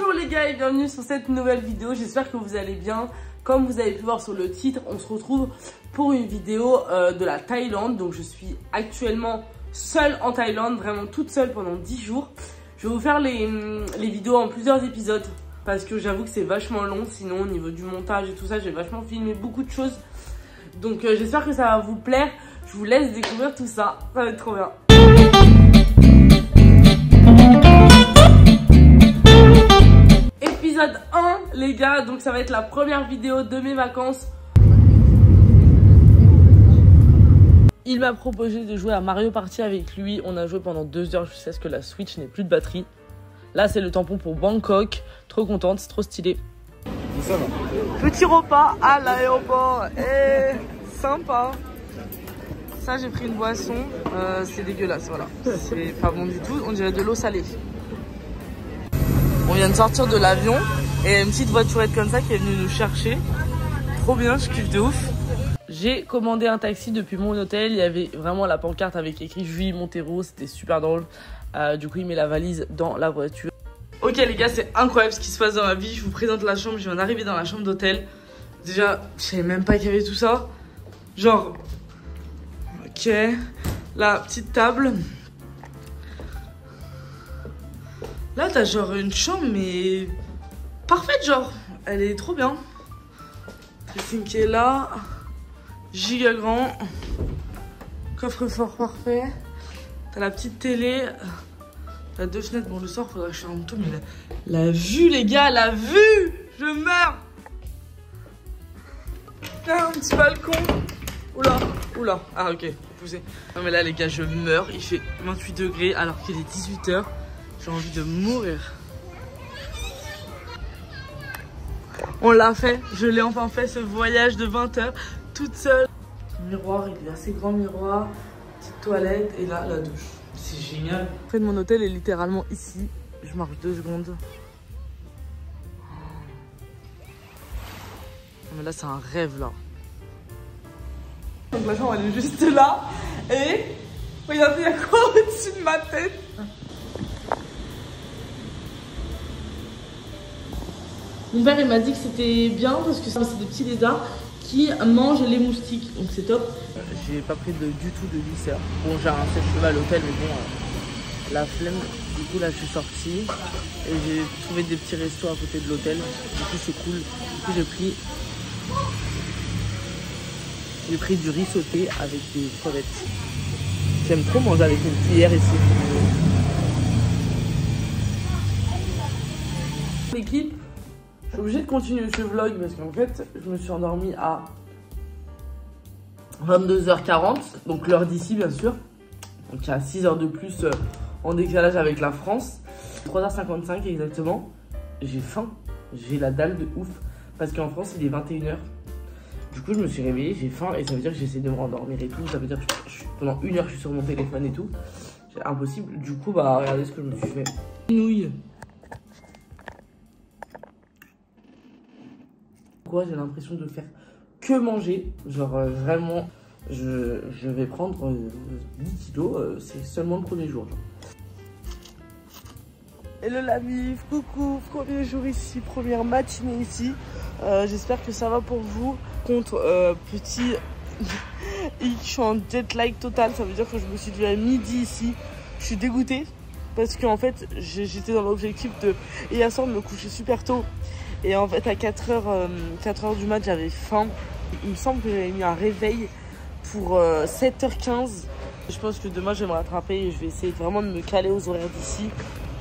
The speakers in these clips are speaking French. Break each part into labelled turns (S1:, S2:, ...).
S1: Bonjour les gars et bienvenue sur cette nouvelle vidéo, j'espère que vous allez bien. Comme vous avez pu voir sur le titre, on se retrouve pour une vidéo de la Thaïlande. Donc je suis actuellement seule en Thaïlande, vraiment toute seule pendant 10 jours. Je vais vous faire les vidéos en plusieurs épisodes parce que j'avoue que c'est vachement long. Sinon au niveau du montage et tout ça, j'ai vachement filmé beaucoup de choses. Donc j'espère que ça va vous plaire. Je vous laisse découvrir tout ça, ça va être trop bien. Épisode 1 les gars, donc ça va être la première vidéo de mes vacances. Il m'a proposé de jouer à Mario Party avec lui. On a joué pendant 2 heures jusqu'à ce que la Switch n'ait plus de batterie. Là c'est le tampon pour Bangkok. Trop contente, c'est trop stylé. Petit repas à l'aéroport. Sympa. Ça j'ai pris une boisson. C'est dégueulasse, voilà. C'est pas bon du tout, on dirait de l'eau salée. On vient de sortir de l'avion et une petite voiturette comme ça qui est venue nous chercher. Trop bien, je kiffe de ouf. J'ai commandé un taxi depuis mon hôtel. Il y avait vraiment la pancarte avec écrit Julie Montero. C'était super drôle. Du coup, il met la valise dans la voiture. Ok les gars, c'est incroyable ce qui se passe dans ma vie. Je vous présente la chambre. Je viens d'arriver dans la chambre d'hôtel. Déjà, je savais même pas qu'il y avait tout ça. Genre, ok, la petite table. Là, t'as genre une chambre, mais parfaite, genre. Elle est trop bien. Dressing qui est là. Giga grand. Coffre-fort parfait. T'as la petite télé. T'as 2 fenêtres. Bon, le soir, faudrait que je ferme tout, mais la vue, les gars, la vue! Je meurs! Là, un petit balcon. Oula, oula. Ah, ok. Poussez. Non, mais là, les gars, je meurs. Il fait 28 degrés alors qu'il est 18 h. J'ai envie de mourir. On l'a fait, je l'ai enfin fait, ce voyage de 20 h toute seule. Miroir, il est assez grand miroir, petite toilette et là la douche. C'est génial. Après de mon hôtel est littéralement ici. Je marche 2 secondes. Non mais là c'est un rêve là. Donc la chambre elle est juste là. Et regardez, il y a quoi au-dessus de ma tête? Mon père il m'a dit que c'était bien parce que c'est des petits lézards qui mangent les moustiques, donc c'est top. J'ai pas pris du tout de dessert. Bon, j'ai un sèche-cheveux à l'hôtel, mais bon, la flemme. Du coup là je suis sortie et j'ai trouvé des petits restos à côté de l'hôtel. Du coup c'est cool. Du coup j'ai pris du riz sauté avec des crevettes. J'aime trop manger avec une cuillère ici. L'équipe. Je suis obligée de continuer ce vlog parce qu'en fait, je me suis endormie à 22 h 40, donc l'heure d'ici bien sûr. Donc il y a 6 heures de plus en décalage avec la France. 3 h 55 exactement. J'ai faim, j'ai la dalle de ouf parce qu'en France il est 21 h. Du coup je me suis réveillée, j'ai faim et ça veut dire que j'essaie de me rendormir et tout. Ça veut dire que pendant 1 heure je suis sur mon téléphone et tout. C'est impossible. Du coup bah regardez ce que je me suis fait. Nouilles. J'ai l'impression de faire que manger, genre vraiment je vais prendre 10 kilos, c'est seulement le premier jour. Hello la mif, coucou, premier jour ici, première matinée ici, j'espère que ça va pour vous. Contre petit je suis en jet lag total, ça veut dire que je me suis levé à midi ici, je suis dégoûtée parce qu'en fait j'étais dans l'objectif de hier soir de me coucher super tôt. Et en fait à 4 h du mat j'avais faim. Il me semble que j'avais mis un réveil pour 7 h 15. Je pense que demain je vais me rattraper et je vais essayer vraiment de me caler aux horaires d'ici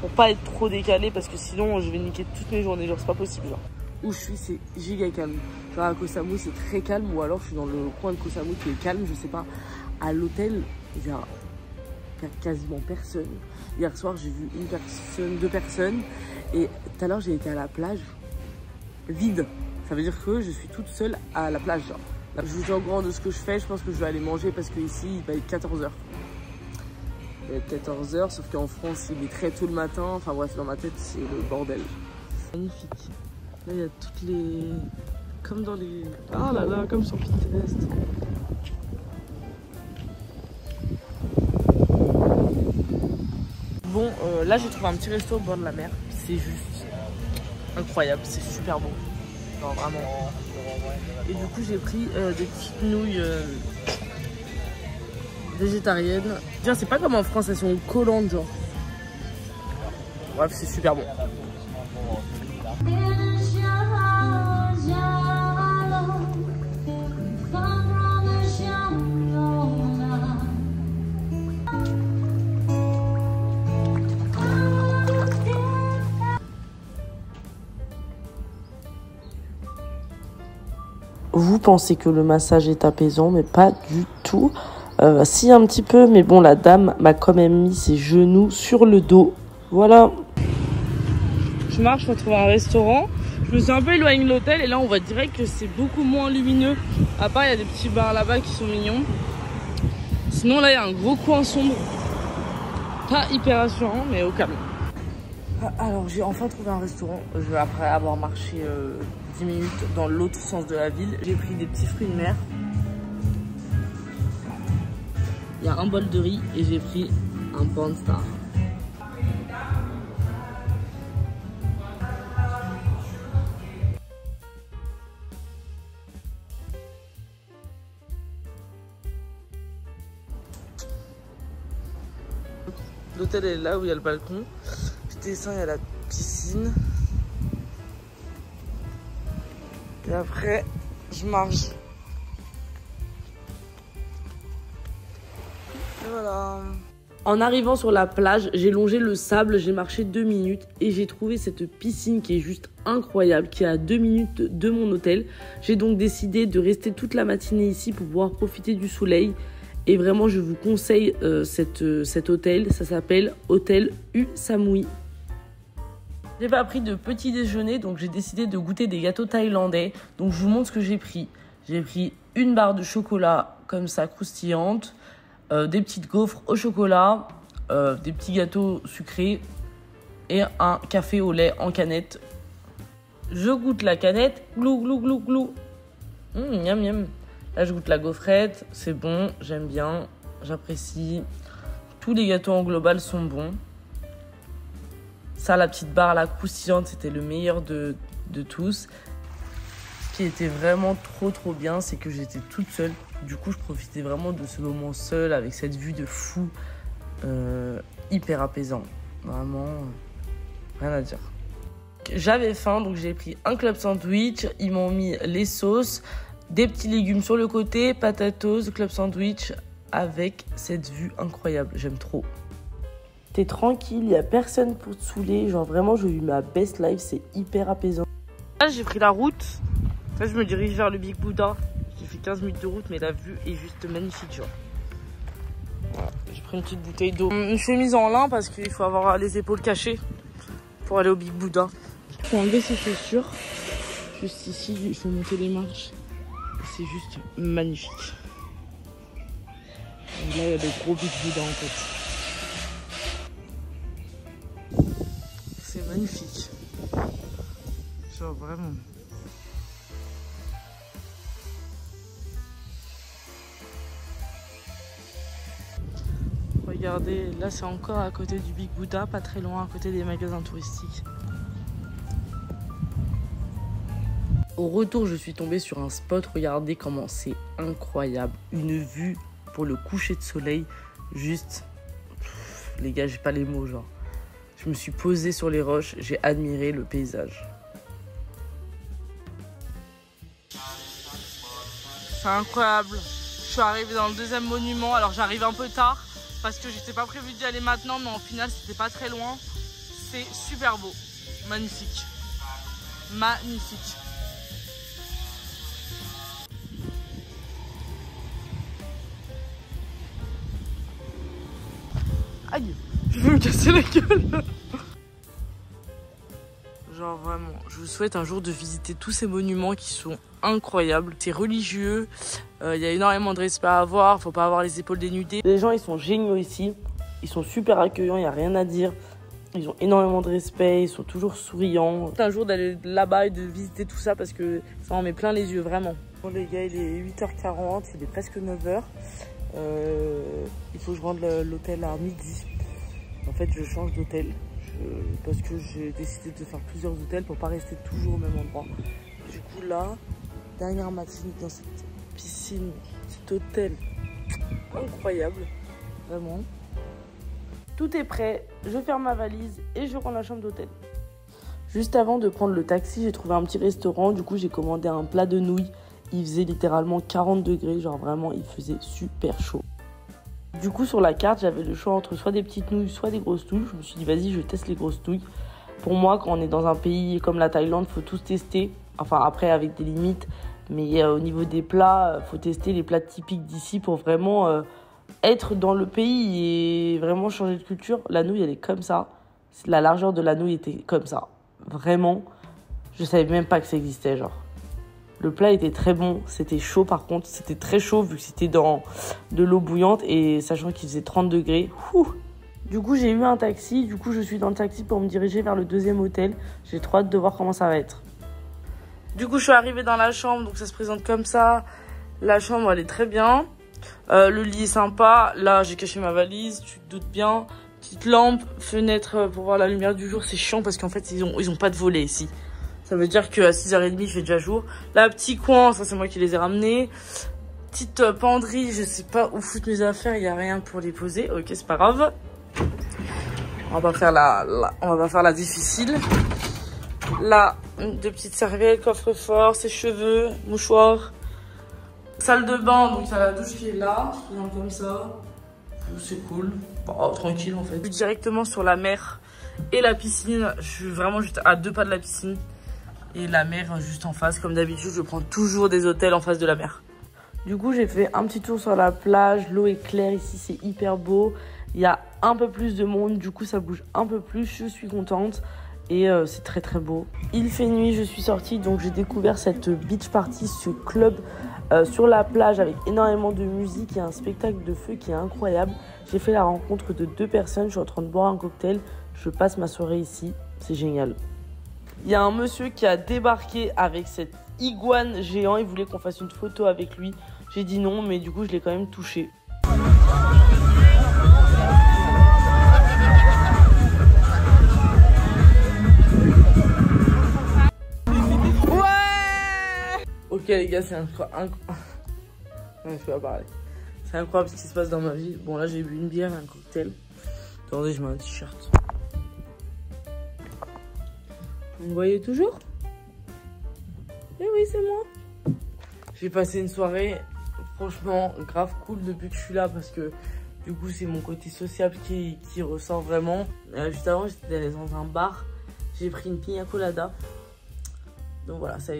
S1: pour pas être trop décalé parce que sinon je vais niquer toutes mes journées, genre c'est pas possible genre. Où je suis c'est giga calme. Genre à Koh Samui c'est très calme ou alors je suis dans le coin de Koh Samui qui est calme, je sais pas. À l'hôtel il y a quasiment personne. Hier soir j'ai vu 2 personnes et tout à l'heure j'ai été à la plage. Vide, ça veut dire que je suis toute seule à la plage. Là, je vous dis en grand de ce que je fais, je pense que je vais aller manger parce que ici il va être 14 h. Il va être 14 h, sauf qu'en France il est très tôt le matin. Enfin bref, dans ma tête c'est le bordel. Magnifique. Là il y a toutes les... Comme dans les... Ah là là, comme sur Pinterest. Bon, là j'ai trouvé un petit resto au bord de la mer. C'est juste incroyable, c'est super bon. Non, vraiment. Et du coup, j'ai pris des petites nouilles végétariennes. Tiens, c'est pas comme en France, elles sont collantes, genre. Bref, c'est super bon. Vous pensez que le massage est apaisant, mais pas du tout. Si, un petit peu, mais bon, la dame m'a quand même mis ses genoux sur le dos. Voilà. Je marche pour trouver un restaurant. Je me suis un peu éloignée de l'hôtel et là, on voit direct que c'est beaucoup moins lumineux. À part, il y a des petits bars là-bas qui sont mignons. Sinon, là, il y a un gros coin sombre. Pas hyper rassurant, mais au calme. Alors, j'ai enfin trouvé un restaurant. Après avoir marché 10 minutes dans l'autre sens de la ville, j'ai pris des petits fruits de mer. Il y a un bol de riz et j'ai pris un Porn Star. L'hôtel est là où il y a le balcon. Je descends, il y a la piscine. Et après, je marche. Et voilà. En arrivant sur la plage, j'ai longé le sable, j'ai marché 2 minutes et j'ai trouvé cette piscine qui est juste incroyable, qui est à 2 minutes de mon hôtel. J'ai donc décidé de rester toute la matinée ici pour pouvoir profiter du soleil. Et vraiment, je vous conseille cet hôtel. Ça s'appelle Hôtel U Samui. J'ai pas pris de petit déjeuner, donc j'ai décidé de goûter des gâteaux thaïlandais. Donc je vous montre ce que j'ai pris. J'ai pris une barre de chocolat comme ça, croustillante, des petites gaufres au chocolat, des petits gâteaux sucrés et un café au lait en canette. Je goûte la canette, glou glou glou glou. Miam miam. Là, je goûte la gaufrette, c'est bon, j'aime bien, j'apprécie. Tous les gâteaux en global sont bons. Ça, la petite barre, la croustillante, c'était le meilleur de tous. Ce qui était vraiment trop bien, c'est que j'étais toute seule. Du coup, je profitais vraiment de ce moment seul, avec cette vue de fou, hyper apaisant. Vraiment, rien à dire. J'avais faim, donc j'ai pris un club sandwich. Ils m'ont mis les sauces. Des petits légumes sur le côté, potatoes, club sandwich avec cette vue incroyable, j'aime trop. T'es tranquille, il n'y a personne pour te saouler, genre vraiment je vis ma best life, c'est hyper apaisant. Là j'ai pris la route, là je me dirige vers le Big Buddha, j'ai fait 15 minutes de route mais la vue est juste magnifique genre. Voilà. J'ai pris une petite bouteille d'eau, une chemise en lin parce qu'il faut avoir les épaules cachées pour aller au Big Buddha. Il faut enlever ses chaussures, juste ici, il faut monter les marches. C'est juste magnifique. Et là, il y a des gros Big Buddha en fait. C'est magnifique. Genre vraiment. Regardez, là c'est encore à côté du Big Buddha, pas très loin, à côté des magasins touristiques. Au retour, je suis tombée sur un spot. Regardez comment c'est incroyable. Une vue pour le coucher de soleil. Juste, les gars, j'ai pas les mots, genre. Je me suis posée sur les roches. J'ai admiré le paysage. C'est incroyable. Je suis arrivée dans le deuxième monument. Alors, j'arrive un peu tard parce que j'étais pas prévu d'y aller maintenant. Mais en final, c'était pas très loin. C'est super beau. Magnifique. Magnifique. Aïe, je vais me casser la gueule. Genre vraiment, je vous souhaite un jour de visiter tous ces monuments qui sont incroyables. C'est religieux, il y a énormément de respect à avoir, faut pas avoir les épaules dénudées. Les gens ils sont géniaux ici, ils sont super accueillants, il n'y a rien à dire. Ils ont énormément de respect, ils sont toujours souriants. C'est un jour d'aller là-bas et de visiter tout ça parce que ça en met plein les yeux, vraiment. Bon les gars, il est 8h40, il est presque 9h. Il faut que je rende l'hôtel à midi. En fait, je change d'hôtel. parce que j'ai décidé de faire plusieurs hôtels pour pas rester toujours au même endroit. Du coup là, dernière matinée dans cette piscine, cet hôtel incroyable, vraiment. Tout est prêt, je ferme ma valise et je prends la chambre d'hôtel. Juste avant de prendre le taxi, j'ai trouvé un petit restaurant. Du coup, j'ai commandé un plat de nouilles. Il faisait littéralement 40 degrés, genre vraiment, il faisait super chaud. Du coup, sur la carte, j'avais le choix entre soit des petites nouilles, soit des grosses nouilles. Je me suis dit, vas-y, je teste les grosses nouilles. Pour moi, quand on est dans un pays comme la Thaïlande, il faut tous tester. Enfin, après, avec des limites. Mais au niveau des plats, il faut tester les plats typiques d'ici pour vraiment être dans le pays et vraiment changer de culture. La nouille, elle est comme ça. La largeur de la nouille était comme ça. Vraiment, je savais même pas que ça existait, genre. Le plat était très bon, c'était chaud par contre, c'était très chaud vu que c'était dans de l'eau bouillante et sachant qu'il faisait 30 degrés. Du coup, j'ai eu un taxi, du coup, je suis dans le taxi pour me diriger vers le deuxième hôtel. J'ai trop hâte de voir comment ça va être. Du coup, je suis arrivée dans la chambre, donc ça se présente comme ça. La chambre, elle est très bien. Le lit est sympa. Là, j'ai caché ma valise, tu te doutes bien. Petite lampe, fenêtre pour voir la lumière du jour. C'est chiant parce qu'en fait, ils ont pas de volets ici. Ça veut dire qu'à 6h30, il fait déjà jour. Là, petit coin, ça c'est moi qui les ai ramenés. Petite penderie, je sais pas où foutre mes affaires, il n'y a rien pour les poser. Ok, c'est pas grave. On va pas faire la difficile. Là, deux petites serviettes, coffre-fort, sèche-cheveux, mouchoir. Salle de bain, donc ça la douche qui est là, qui vient comme ça. C'est cool. Bon, tranquille en fait. Je suis directement sur la mer et la piscine. Je suis vraiment juste à 2 pas de la piscine. Et la mer juste en face. Comme d'habitude, je prends toujours des hôtels en face de la mer. Du coup, j'ai fait un petit tour sur la plage. L'eau est claire ici, c'est hyper beau. Il y a un peu plus de monde, du coup ça bouge un peu plus. Je suis contente et c'est très très beau. Il fait nuit, je suis sortie, donc j'ai découvert cette beach party, ce club sur la plage avec énormément de musique et un spectacle de feu qui est incroyable. J'ai fait la rencontre de 2 personnes, je suis en train de boire un cocktail. Je passe ma soirée ici, c'est génial. Il y a un monsieur qui a débarqué avec cette iguane géant. Il voulait qu'on fasse une photo avec lui. J'ai dit non, mais du coup, je l'ai quand même touché. Ouais! Ok, les gars, c'est incroyable. Ouais, je peux pas parler. C'est incroyable ce qui se passe dans ma vie. Bon, là, j'ai bu une bière et un cocktail. Attendez, je mets un t-shirt. Vous me voyez toujours? Eh oui, c'est moi. J'ai passé une soirée franchement grave cool depuis que je suis là parce que du coup c'est mon côté sociable qui ressort vraiment. Juste avant j'étais dans un bar, j'ai pris une pina colada. Donc voilà, ça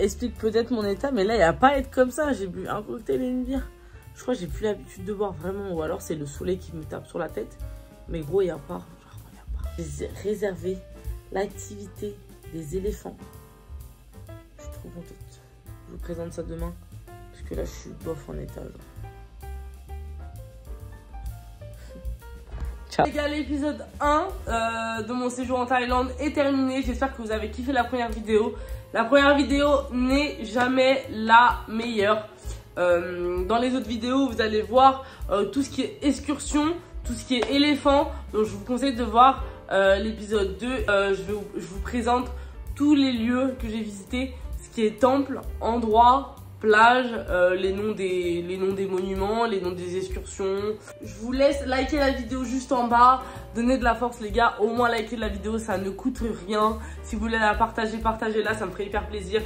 S1: explique peut-être mon état, mais là il n'y a pas à être comme ça. J'ai bu un cocktail et une bière. Je crois que j'ai plus l'habitude de boire vraiment, ou alors c'est le soleil qui me tape sur la tête. Mais gros, il n'y a pas. J'ai réservé l'activité des éléphants. Je suis trop contente. Je vous présente ça demain. Parce que là, je suis bof en état. Ciao. Les gars, l'épisode 1 de mon séjour en Thaïlande est terminé. J'espère que vous avez kiffé la première vidéo. La première vidéo n'est jamais la meilleure. Dans les autres vidéos, vous allez voir tout ce qui est excursion, tout ce qui est éléphant. Donc, je vous conseille de voir l'épisode 2. Je vous présente tous les lieux que j'ai visités, ce qui est temple, endroits, plage, les noms des monuments, les noms des excursions. Je vous laisse liker la vidéo juste en bas, donnez de la force les gars, au moins liker la vidéo, ça ne coûte rien. Si vous voulez la partager, partagez-la, ça me ferait hyper plaisir.